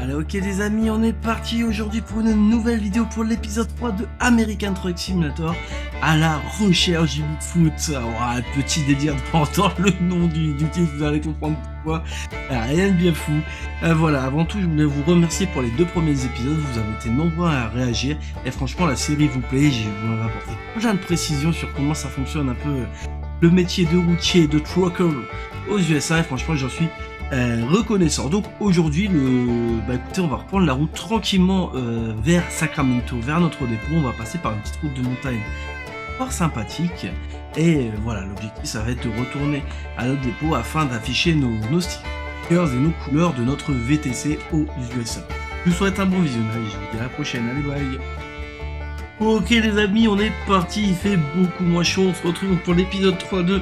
Allez, ok les amis, on est parti aujourd'hui pour une nouvelle vidéo pour l'épisode 3 de American Truck Simulator à la recherche du Bigfoot. Petit délire d'entendre le nom du titre, vous allez comprendre pourquoi. Rien de bien fou. Voilà, avant tout, je voulais vous remercier pour les 2 premiers épisodes, vous avez été nombreux à réagir et franchement la série vous plaît, je vous ai apporté plein de précisions sur comment ça fonctionne un peu le métier de routier, de trucker aux USA et franchement j'en suis reconnaissant. Donc aujourd'hui, écoutez, on va reprendre la route tranquillement vers Sacramento, vers notre dépôt. On va passer par une petite route de montagne fort sympathique. Et voilà, l'objectif, ça va être de retourner à notre dépôt afin d'afficher nos stickers et nos couleurs de notre VTC aux USA. Je vous souhaite un bon visionnage. Je vous dis à la prochaine. Allez, bye. Ok les amis, on est parti. Il fait beaucoup moins chaud. On se retrouve pour l'épisode 3 de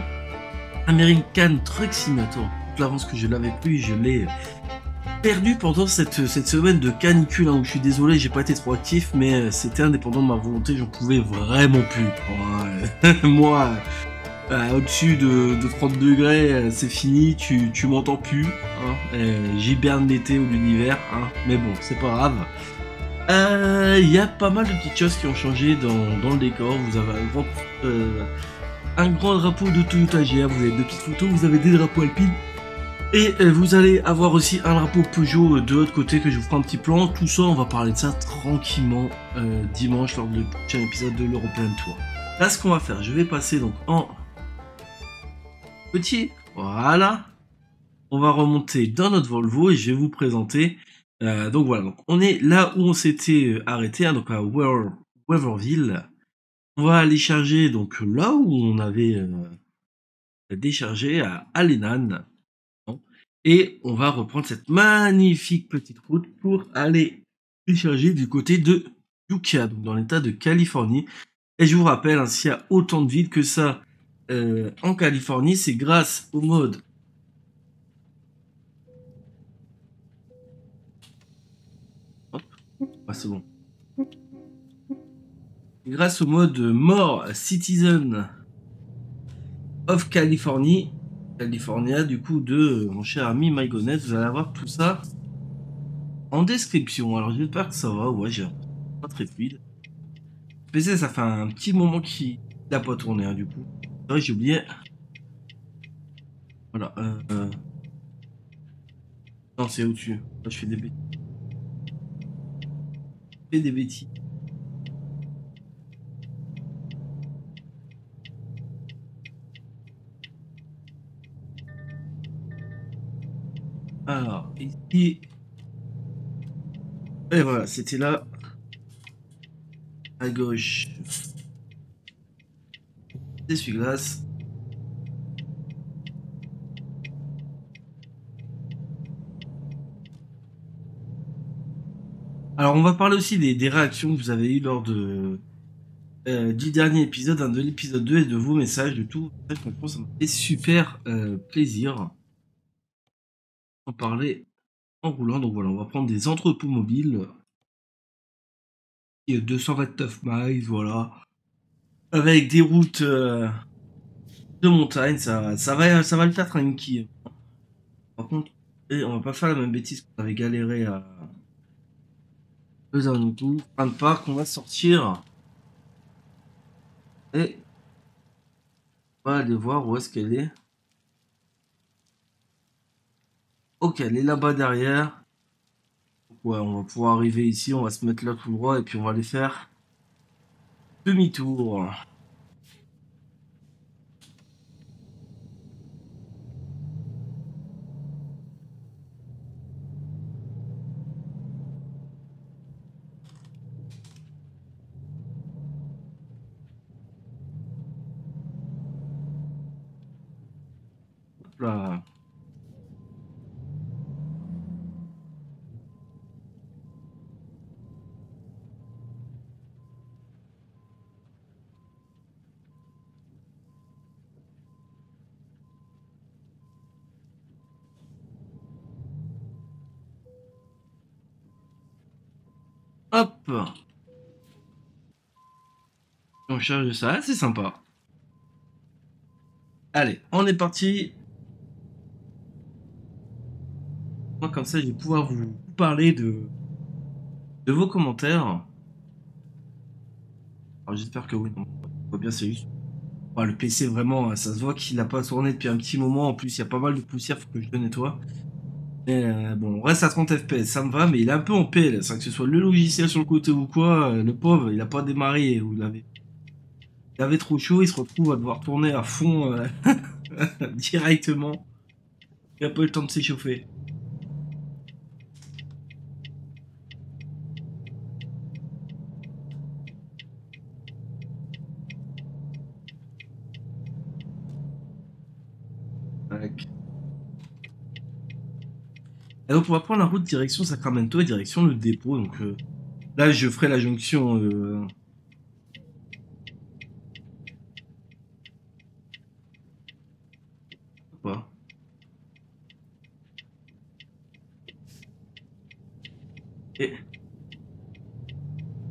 American Truck Simulator. L'avance que je l'avais pris, je l'ai perdu pendant cette semaine de canicule où je suis désolé, j'ai pas été trop actif, mais c'était indépendant de ma volonté, j'en pouvais vraiment plus. Moi, au-dessus de 30 degrés, c'est fini, tu m'entends plus. J'hiberne l'été ou l'hiver, mais bon, c'est pas grave. Il y a pas mal de petites choses qui ont changé dans le décor. Vous avez un grand drapeau de Toyota GR, vous avez 2 petites photos, vous avez des drapeaux alpines. Et vous allez avoir aussi un drapeau Peugeot de l'autre côté que je vous ferai un petit plan. Tout ça, on va parler de ça tranquillement dimanche lors du prochain épisode de l'European Tour. Là, ce qu'on va faire, je vais passer donc en petit. Voilà. On va remonter dans notre Volvo et je vais vous présenter. Donc voilà, donc on est là où on s'était arrêté, donc à Waverville. On va aller charger donc là où on avait déchargé à Allenan. Et on va reprendre cette magnifique petite route pour aller décharger du côté de Yucca, donc dans l'état de Californie. Et je vous rappelle, s'il y a autant de villes que ça en Californie, c'est grâce au mode c'est bon. Grâce au mode More Citizen of California, du coup de mon cher ami Mygonet, vous allez avoir tout ça en description. Alors j'espère que ça va, ouais, j'ai pas très fluide. PC, ça fait un petit moment qu'il n'a pas tourné, du coup. C'est vrai, j'ai oublié. Voilà. Non, c'est au-dessus. Là, je fais des bêtises. Je fais des bêtises. Alors, ici. Et voilà, c'était là. À gauche. Essuie-glace. Alors, on va parler aussi des réactions que vous avez eues lors du dernier épisode, de l'épisode 2 et de vos messages, de tout. Franchement, ça m'a fait super plaisir. En parler en roulant. Donc voilà, on va prendre des entrepôts mobiles. 229 miles, voilà. Avec des routes de montagne, ça va le faire tranquille. Par contre, on va pas faire la même bêtise qu'on avait galéré à Besançon. Fin de parc, on va sortir. Et on va aller voir où est-ce qu'elle est. Ok, elle est là-bas derrière. Ouais, on va pouvoir arriver ici, on va se mettre là tout droit et puis on va aller faire demi-tour. Hop là. Hop. On charge ça, c'est sympa. Allez, on est parti. comme ça je vais pouvoir vous parler de vos commentaires. Alors j'espère que oui, on voit bien, c'est juste. Le PC vraiment, ça se voit qu'il n'a pas tourné depuis un petit moment, en plus il y a pas mal de poussière, faut que je le nettoie. Et bon, on reste à 30 FPS, ça me va, mais il est un peu en PL, que ce soit le logiciel sur le côté ou quoi, le pauvre, il a pas démarré, ou il avait trop chaud, il se retrouve à devoir tourner à fond directement. Il a pas eu le temps de s'échauffer. Tac. Et donc on va prendre la route direction Sacramento et direction le dépôt. Donc là je ferai la jonction. Quoi. Et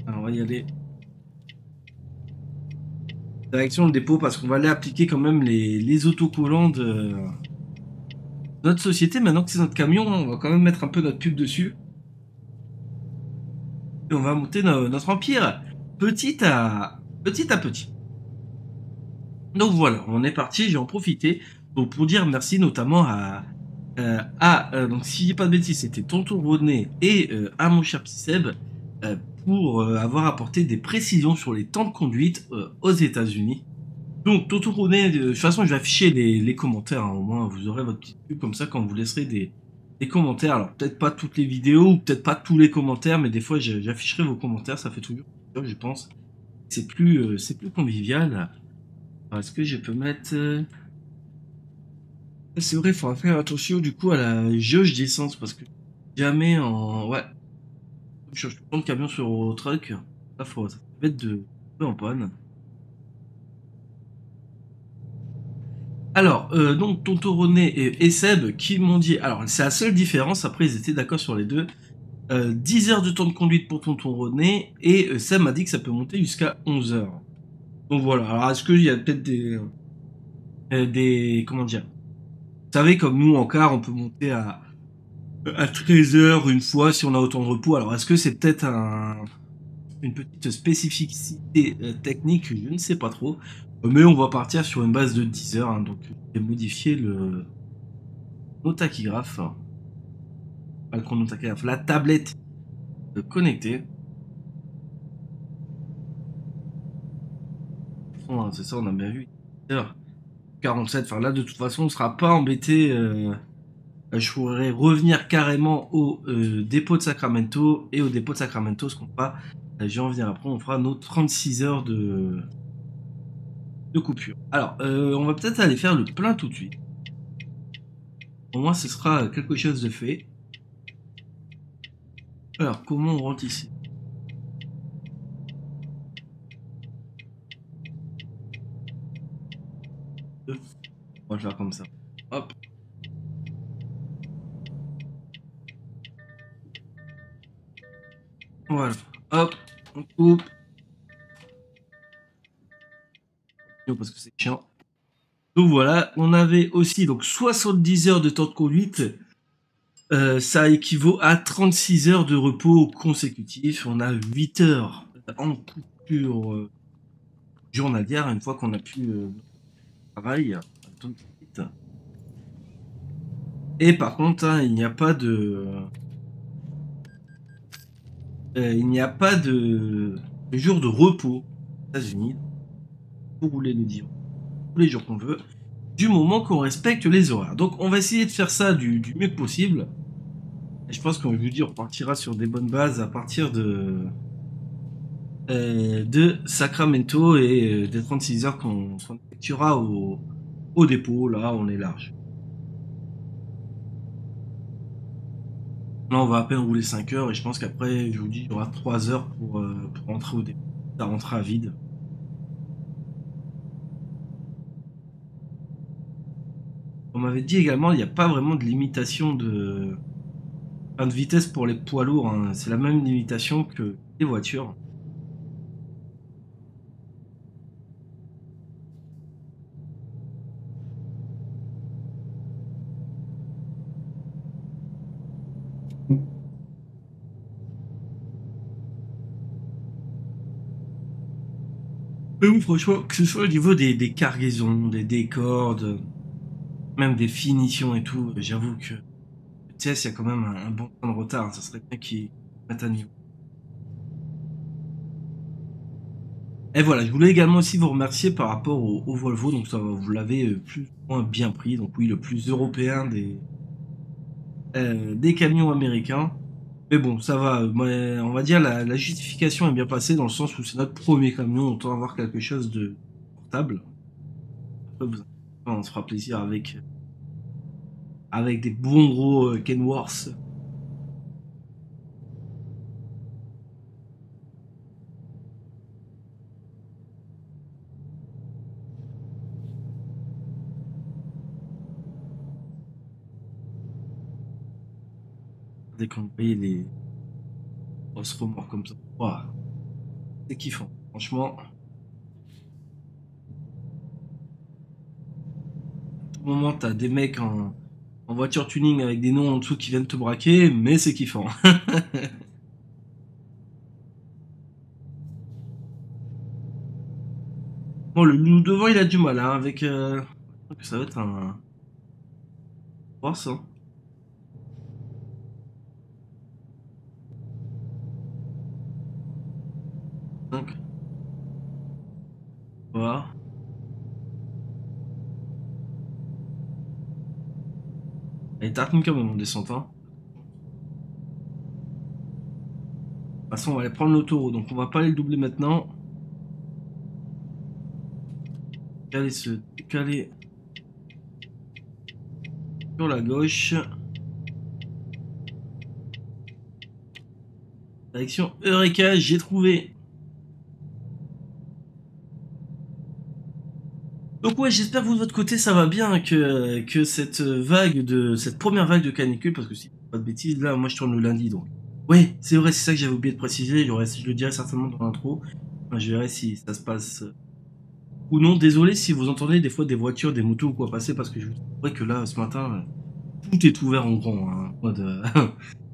alors, on va y aller. Direction le dépôt parce qu'on va aller appliquer quand même les autocollants de notre société. Maintenant que c'est notre camion, on va quand même mettre un peu notre pub dessus. Et on va monter notre empire petit à petit. Donc voilà, on est parti, j'ai en profité donc pour dire merci notamment donc si j'ai pas de bêtises, c'était Tonton Rodney et à mon cher petit Seb pour avoir apporté des précisions sur les temps de conduite aux États-Unis. Donc Tonton Rodney, de toute façon je vais afficher les commentaires, hein, au moins vous aurez votre petite pub comme ça quand vous laisserez des commentaires. Alors peut-être pas toutes les vidéos ou peut-être pas tous les commentaires, mais des fois j'afficherai vos commentaires, ça fait toujours plaisir, je pense. C'est plus convivial. Alors, est-ce que je peux mettre... C'est vrai, il faudra faire attention du coup à la jauge d'essence parce que jamais en... Ouais, je change tout le temps de camion sur Eurotruck, ça faut mettre de en panne. Alors, donc Tonton René et Seb qui m'ont dit... Alors, c'est la seule différence, après ils étaient d'accord sur les deux. 10 heures de temps de conduite pour Tonton René et Seb m'a dit que ça peut monter jusqu'à 11 heures. Donc voilà, alors est-ce qu'il y a peut-être des... Comment dire? Vous savez, comme nous en car, on peut monter à 13 heures une fois si on a autant de repos. Alors est-ce que c'est peut-être une petite spécificité technique? Je ne sais pas trop. Mais on va partir sur une base de 10 heures. Hein, donc je vais modifier nos tachygraphes. Pas le chronotachygraphe, la tablette connectée. Hein, c'est ça, on a bien vu. 47. Enfin là, de toute façon, on ne sera pas embêté. Je pourrais revenir carrément au dépôt de Sacramento. Et au dépôt de Sacramento, ce qu'on fera, je vais en venir après, on fera nos 36 heures de coupure. Alors, on va peut-être aller faire le plein tout de suite. Au moins, ce sera quelque chose de fait. Alors, comment on rentre ici? On va le faire comme ça. Hop. Voilà. Hop. On coupe. Parce que c'est chiant. Donc voilà, on avait aussi donc 70 heures de temps de conduite. Ça équivaut à 36 heures de repos consécutifs. On a 8 heures en coupure journalière une fois qu'on a pu travail. Et par contre, hein, il n'y a pas de jour de repos aux États-Unis pour rouler le dimanche tous les jours qu'on veut, du moment qu'on respecte les horaires. Donc on va essayer de faire ça du mieux possible. Et je pense qu'on vous dit, on partira sur des bonnes bases à partir de Sacramento et des 36 heures qu'on effectuera au dépôt. Là, on est large. Là, on va à peine rouler 5 heures et je pense qu'après, je vous dis, il y aura 3 heures pour rentrer au dépôt. Ça rentrera vide. On m'avait dit également, il n'y a pas vraiment de limitation de vitesse pour les poids lourds. Hein. C'est la même limitation que les voitures. Mais oui, franchement, que ce soit au niveau des cargaisons, des décors, même des finitions et tout, j'avoue que TS, il y a quand même un bon temps de retard, hein. Ça serait bien qu'ils mettent à niveau. Et voilà, je voulais également aussi vous remercier par rapport au Volvo, donc ça, vous l'avez plus ou moins bien pris, donc oui, le plus européen des camions américains. Mais bon, ça va, on va dire la justification est bien passée dans le sens où c'est notre premier camion, autant avoir quelque chose de portable. Après, on se fera plaisir avec des bons gros Kenworth. Dès qu'on paye les grosses remorques comme ça. Ouah, c'est kiffant. Franchement, à tout moment, t'as des mecs en voiture tuning avec des noms en dessous qui viennent te braquer, mais c'est kiffant. Bon, le loup devant, il a du mal, hein, avec... je crois que ça va être un... Voir ça. 5. Voilà. Elle tartine quand même en descente, hein. De toute façon, on va aller prendre l'autoroute, donc on va pas aller le doubler maintenant. Allez se décaler sur la gauche. Direction Eureka, j'ai trouvé. Donc ouais, j'espère que vous de votre côté ça va bien, que cette première vague de canicule, parce que si pas de bêtises, là moi je tourne le lundi donc. Ouais, c'est vrai, c'est ça que j'avais oublié de préciser, je le dirai certainement dans l'intro. Enfin, je verrai si ça se passe ou non. Désolé si vous entendez des fois des voitures, des motos ou quoi passer, parce que je vous avouerai que là ce matin, tout est ouvert en grand, hein, en mode,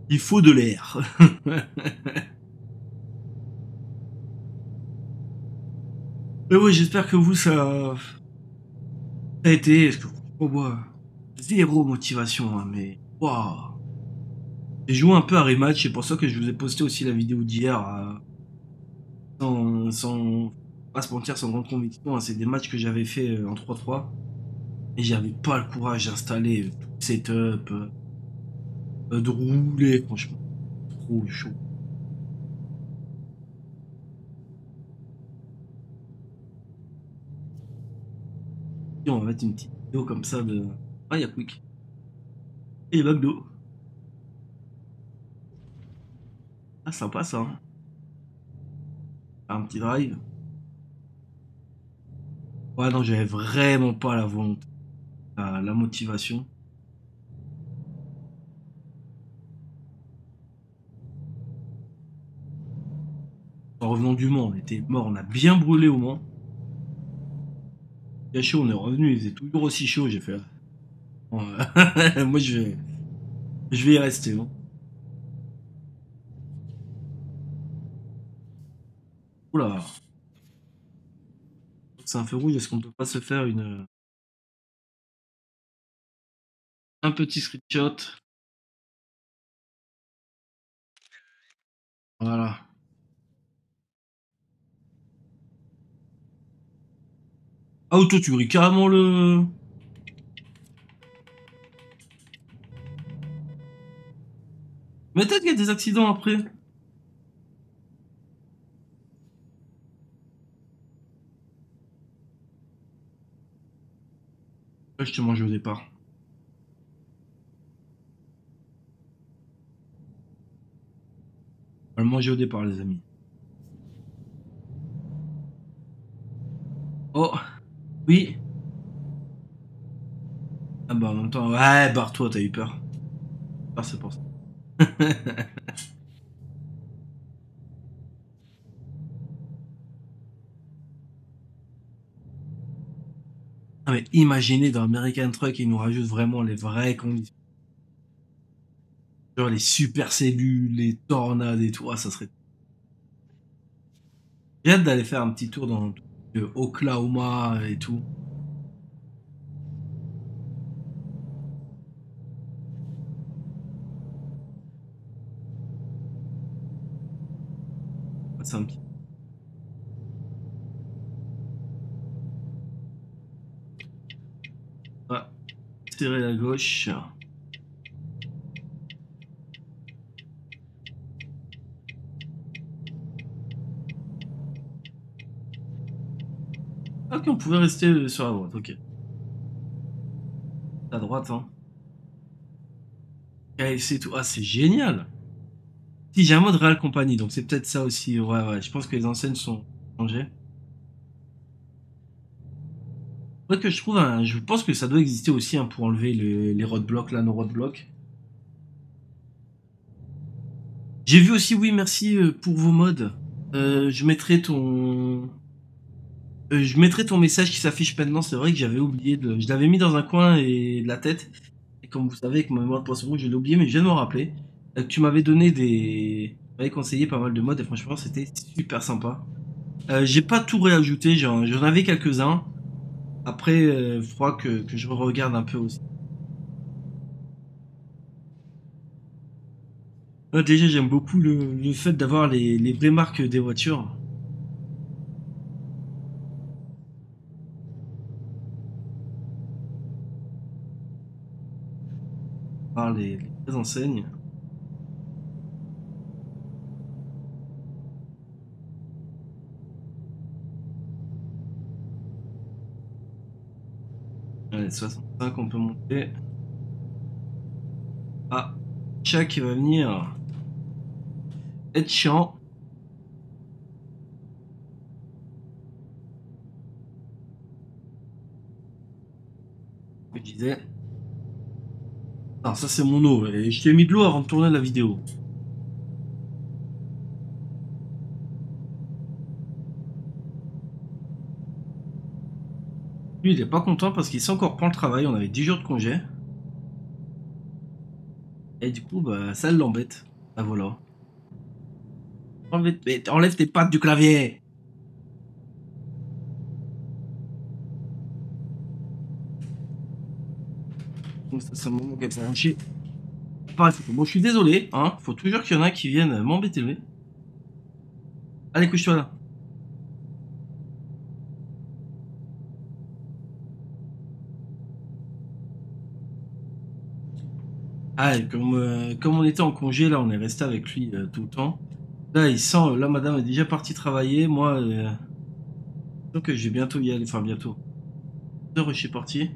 il faut de l'air. Mais ouais, j'espère que vous ça a été, parce que oh, moi, zéro motivation, hein, mais waouh. J'ai joué un peu à Rematch, c'est pour ça que je vous ai posté aussi la vidéo d'hier, sans pas se mentir, sans grande conviction, hein. C'est des matchs que j'avais fait en 3-3, et j'avais pas le courage d'installer tout le setup, de rouler, franchement, trop chaud. Et on va mettre une petite vidéo comme ça de... Ah, il y a Quick. Et McDo. Ah, sympa ça, hein. Un petit drive. Ouais, non, j'avais vraiment pas la volonté, la motivation. En revenant du Mans, on était mort, on a bien brûlé au Mans. Il y a chaud, on est revenu, il faisait toujours aussi chaud, j'ai fait... Bon, moi je vais y rester, hein. Oula, c'est un feu rouge, est-ce qu'on peut pas se faire un petit screenshot? Voilà. Ah, ou toi tu brilles carrément le... Mais peut-être qu'il y a des accidents après. Là, je te mange au départ. On va le manger au départ, les amis. Oh, oui. Ah bah en même temps, ouais, barre-toi, t'as eu peur. Ah, c'est pour ça. Ah, mais imaginez dans American Truck, ils nous rajoutent vraiment les vraies conditions. Genre les super cellules, les tornades et tout, ah, ça serait... J'ai hâte d'aller faire un petit tour dans Oklahoma et tout. C'est un petit... Ah, serré à gauche. Ah, ok, on pouvait rester sur la droite, ok. À droite, hein. Et c'est tout. Ah, c'est génial! Si, j'ai un mode Real Company, donc c'est peut-être ça aussi. Ouais, ouais, je pense que les enseignes sont changées. Faudrait que je trouve un. Je pense que ça doit exister aussi hein, pour enlever les roadblocks, là, nos roadblocks. J'ai vu aussi, oui, merci pour vos mods. Je mettrai ton. Je mettrai ton message qui s'affiche maintenant. C'est vrai que j'avais oublié de. Je l'avais mis dans un coin et de la tête. Et comme vous savez, avec ma mémoire de poisson rouge, je l'ai oublié, mais je viens de m'en rappeler. Tu m'avais donné des. Tu m'avais conseillé pas mal de mods et franchement, c'était super sympa. J'ai pas tout réajouté, j'en avais quelques-uns. Après, il faudra que je regarde un peu aussi. Déjà, j'aime beaucoup le fait d'avoir les vraies marques des voitures. Par les vraies enseignes. Allez, 65, on peut monter. Ah, chat qui va venir être chiant. Je disais. Non, ça c'est mon eau. Et je t'ai mis de l'eau avant de tourner la vidéo. Lui, il est pas content parce qu'il s'est encore prend le travail. On avait 10 jours de congé. Et du coup, bah, ça l'embête. Ah voilà. Enlève tes pattes du clavier. Donc ça, c'est un moment qu'elle s'est chier. Pareil, bon, je suis désolé, hein. Faut toujours qu'il y en a qui viennent m'embêter le nez. Allez, couche-toi là. Ah, et comme on était en congé, là, on est resté avec lui tout le temps. Là, il sent, là, madame est déjà partie travailler. Moi, donc je vais bientôt y aller. Enfin, bientôt. Je suis parti.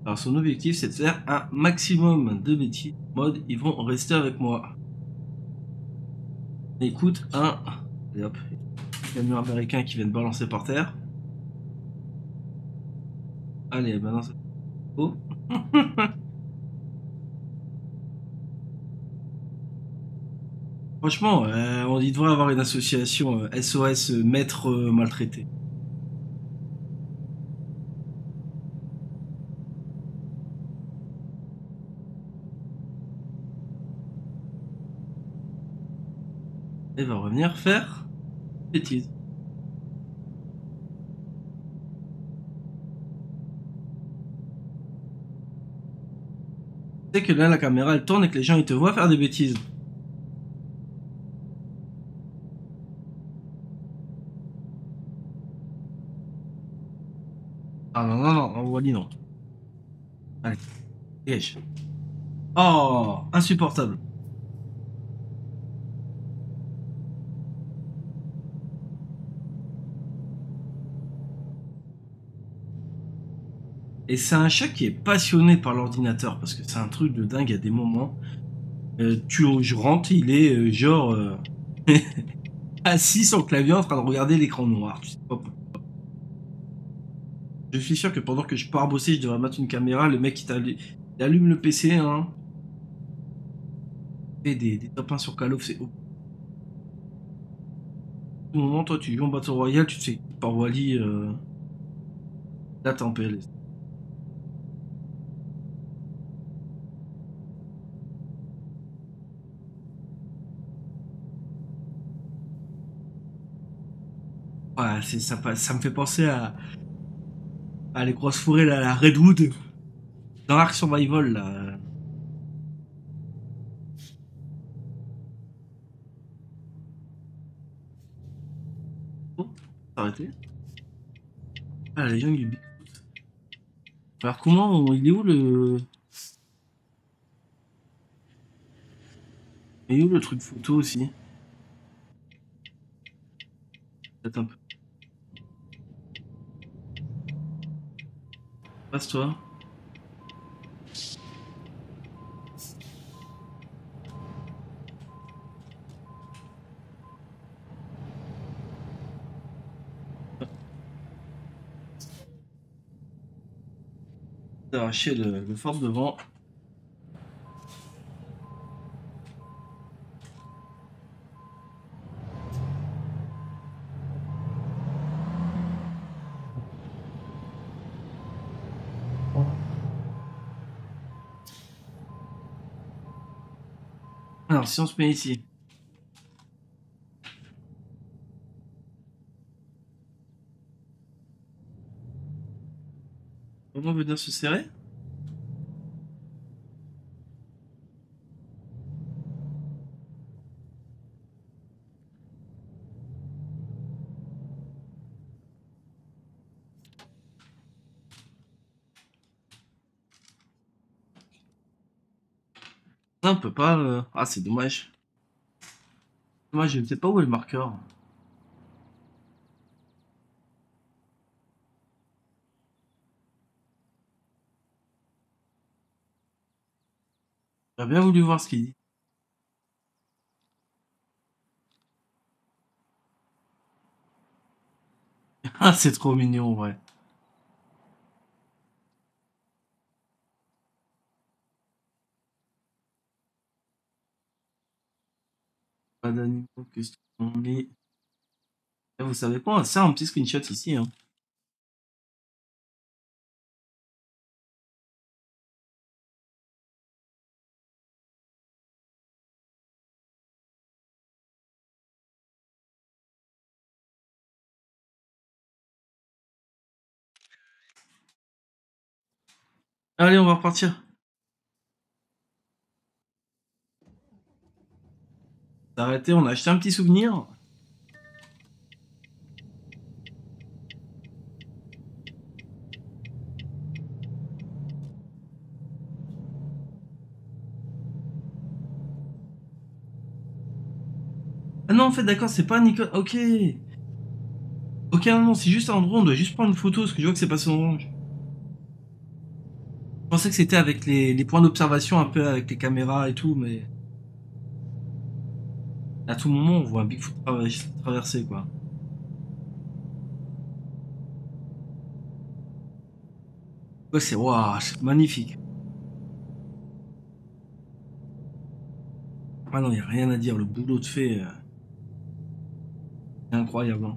Alors, son objectif, c'est de faire un maximum de bêtises. En mode, ils vont rester avec moi. Écoute, un. Et hop. Camion américain qui vient de balancer par terre. Allez, maintenant, c'est. Oh. Franchement, on y devrait avoir une association SOS maître maltraité. Elle va revenir faire bêtise. Tu sais que là, la caméra, elle tourne et que les gens, ils te voient faire des bêtises. Ah non, non, non, Wally, non. Allez, dégage. Oh, insupportable. Et c'est un chat qui est passionné par l'ordinateur, parce que c'est un truc de dingue à des moments. Je rentre, il est assis sur le clavier en train de regarder l'écran noir. Tu sais pas pourquoi. Je suis sûr que pendant que je pars bosser, je devrais mettre une caméra. Le mec, il allume le PC, hein. Il fait des top 1 sur Call of, c'est au bout d'un moment, toi, tu joues en Battle Royale, tu te fais par Wally, là, t'es en PLS. Ouais, ça me fait penser à les grosses forêts, là, la Redwood, dans Ark Survival, là. Oh, arrêtez. Ah, la légende du Bigfoot. Alors, il est où il est où le truc photo aussi? Peut-être un peu. Passe-toi. D'arracher le fort devant. Alors, si on se met ici. Comment venir se serrer? Non, on peut pas. Ah, c'est dommage. Moi, je ne sais pas où est le marqueur. J'aurais bien voulu voir ce qu'il dit. Ah, c'est trop mignon, ouais. Pas d'animaux, question. Mais vous savez quoi? Ça, un petit screenshot ici, hein. Allez, on va repartir. Arrêtez, on a acheté un petit souvenir. Ah non, en fait, d'accord, c'est pas Nikon. Ok. Ok, non, non, c'est juste un endroit, on doit juste prendre une photo, parce que je vois que c'est passé en orange. Je pensais que c'était avec les points d'observation, un peu avec les caméras et tout, mais à tout moment, on voit un Bigfoot traverser, quoi. Ouais, c'est waouh, c'est magnifique. Ah non, il a rien à dire, le boulot de fait, c'est incroyable, hein.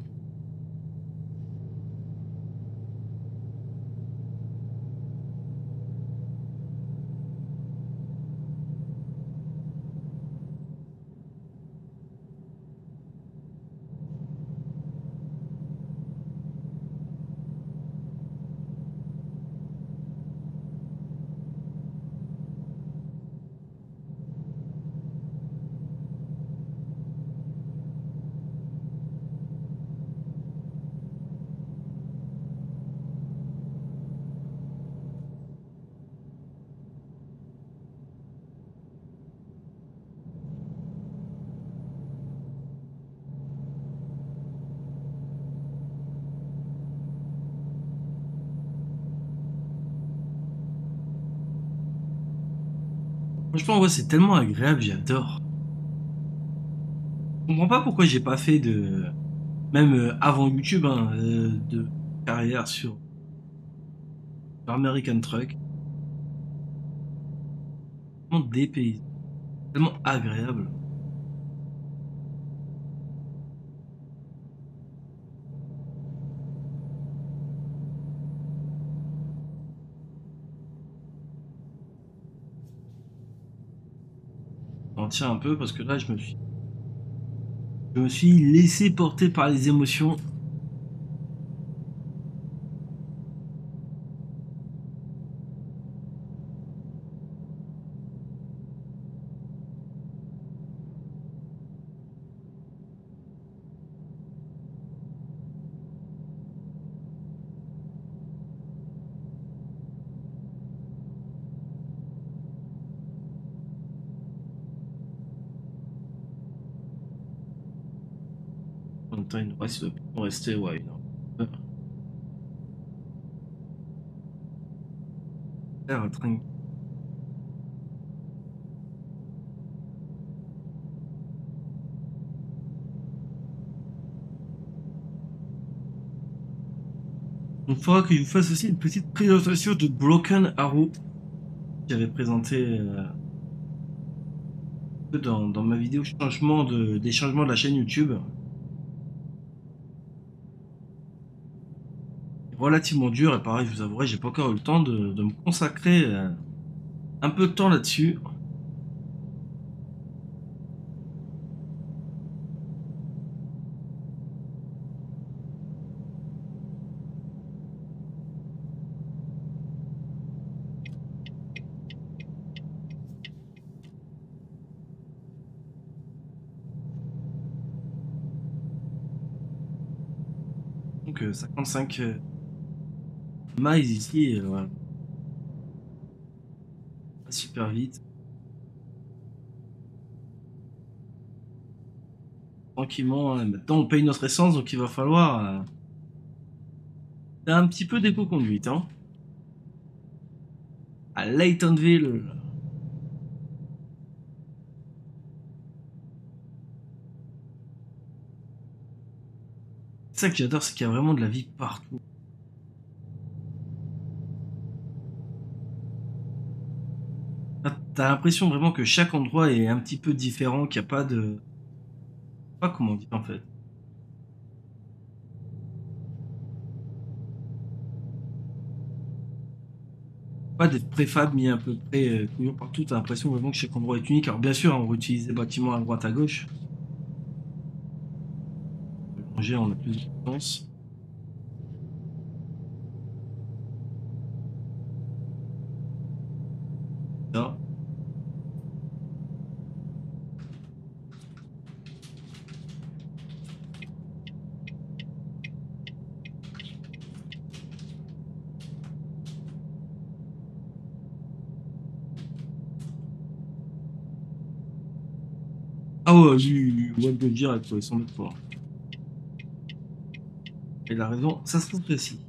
Franchement, ouais, c'est tellement agréable, j'adore. Je comprends pas pourquoi j'ai pas fait de, même avant YouTube, hein, de carrière sur American Truck. Tellement dépaysant, tellement agréable. On tient un peu parce que là, je me suis laissé porter par les émotions. Attends, il nous restait, ouais, une heure. Faire un train. Il faudra que je vous fasse aussi une petite présentation de Broken Arrow que j'avais présenté dans ma vidéo des changements de la chaîne YouTube. Relativement dur et pareil, je vous avouerai, j'ai pas encore eu le temps de me consacrer un peu de temps là-dessus. Donc 55 miles ici, voilà. Pas super vite. Tranquillement, hein. Maintenant on paye notre essence, donc il va falloir un petit peu d'éco-conduite, hein. À Laytonville. C'est ça que j'adore, c'est qu'il y a vraiment de la vie partout. T'as l'impression vraiment que chaque endroit est un petit peu différent, qu'il n'y a pas de... Pas comment dire en fait. Pas des préfabs mis à peu près toujours partout, t'as l'impression vraiment que chaque endroit est unique. Alors bien sûr, on réutilise des bâtiments à droite à gauche. Angers, on a plus de chance. Ça. Ah ouais, lui, web de direct, ouais, sans doute pas. Il a raison, ça se précis.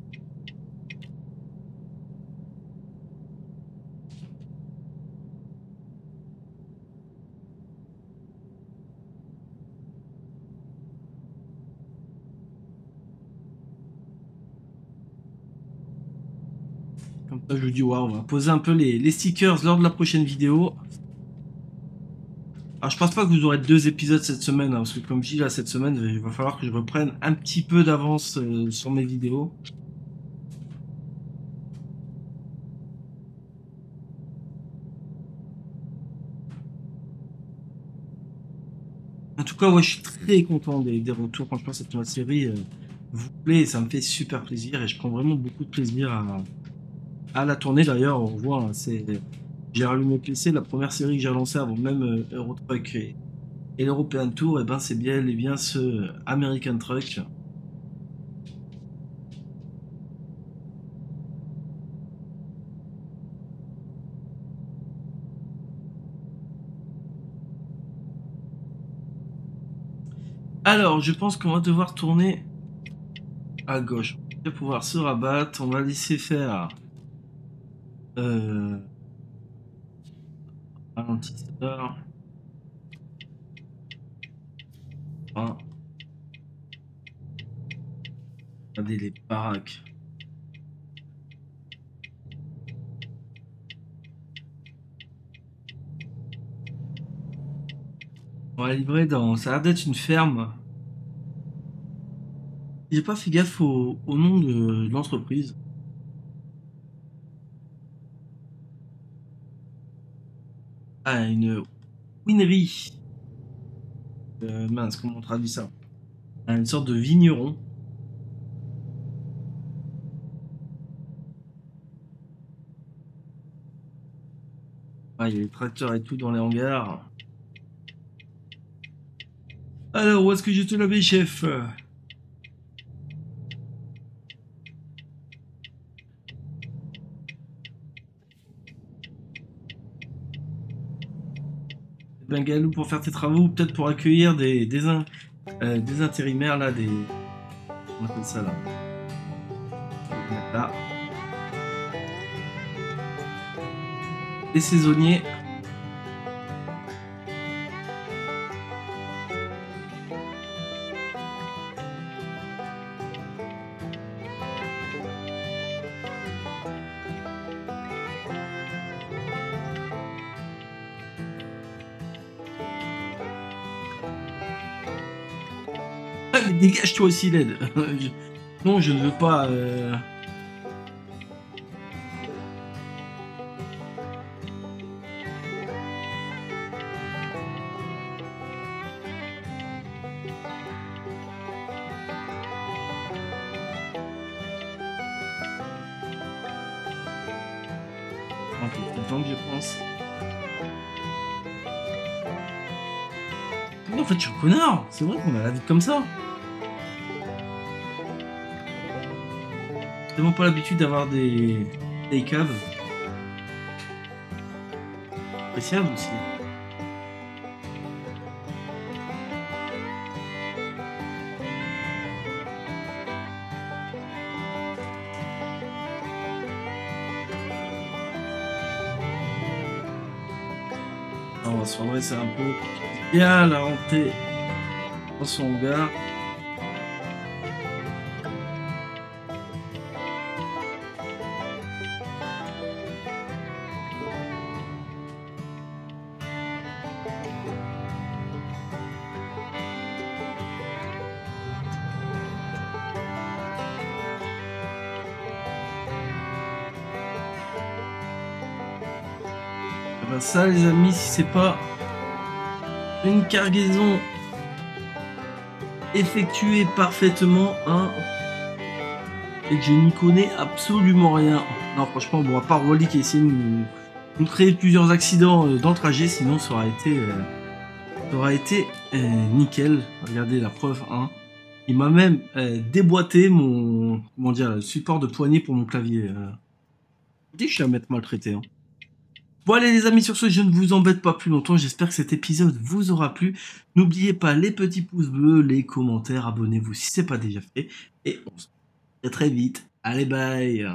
Comme ça, je lui dis, waouh, on va poser un peu les stickers lors de la prochaine vidéo. Alors, je pense pas que vous aurez 2 épisodes cette semaine, hein, parce que comme je dis là, cette semaine, il va falloir que je reprenne un petit peu d'avance sur mes vidéos. En tout cas, ouais, je suis très content des retours. Franchement, cette nouvelle série vous plaît et ça me fait super plaisir. Et je prends vraiment beaucoup de plaisir à la tourner. D'ailleurs, on voit, hein, j'ai rallumé le PC. La première série que j'ai lancée avant même Euro Truck et l'European Tour, et ben, c'est bien ce American Truck. Alors, je pense qu'on va devoir tourner à gauche. On va pouvoir se rabattre. On va laisser faire euh, ralentisseur. Hein. Regardez les baraques. On va livrer dans... Ça a l'air d'être une ferme. J'ai pas fait gaffe au nom de l'entreprise. Ah, une winery. Mince, comment on traduit ça? Une sorte de vigneron. Ah, il y a les tracteurs et tout dans les hangars. Alors, où est-ce que je te l'avais, chef? Bengalou pour faire tes travaux ou peut-être pour accueillir des intérimaires là, des... On appelle ça là. Je vais mettre là. Des saisonniers. Ah, mais dégage-toi aussi, LED. Non, je ne veux pas... Un peu plus de temps que je pense. Mais en fait, je suis un connard. C'est vrai qu'on a la vie comme ça. J'ai tellement pas l'habitude d'avoir des caves. Appréciable aussi. On va se redresser un peu. Bien la rentrée dans son hangar. Et ben ça les amis, si c'est pas une cargaison effectuée parfaitement, hein, et que je n'y connais absolument rien. Non franchement, bon, à part Wally qui a essayé de nous créer plusieurs accidents dans le trajet, sinon ça aurait été nickel. Regardez la preuve, hein. Il m'a même déboîté mon, comment dire, le support de poignée pour mon clavier. Je dis que je suis un maître maltraité, hein. Bon allez les amis, sur ce, je ne vous embête pas plus longtemps, j'espère que cet épisode vous aura plu. N'oubliez pas les petits pouces bleus, les commentaires, abonnez-vous si ce n'est pas déjà fait. Et on se dit à très vite. Allez bye.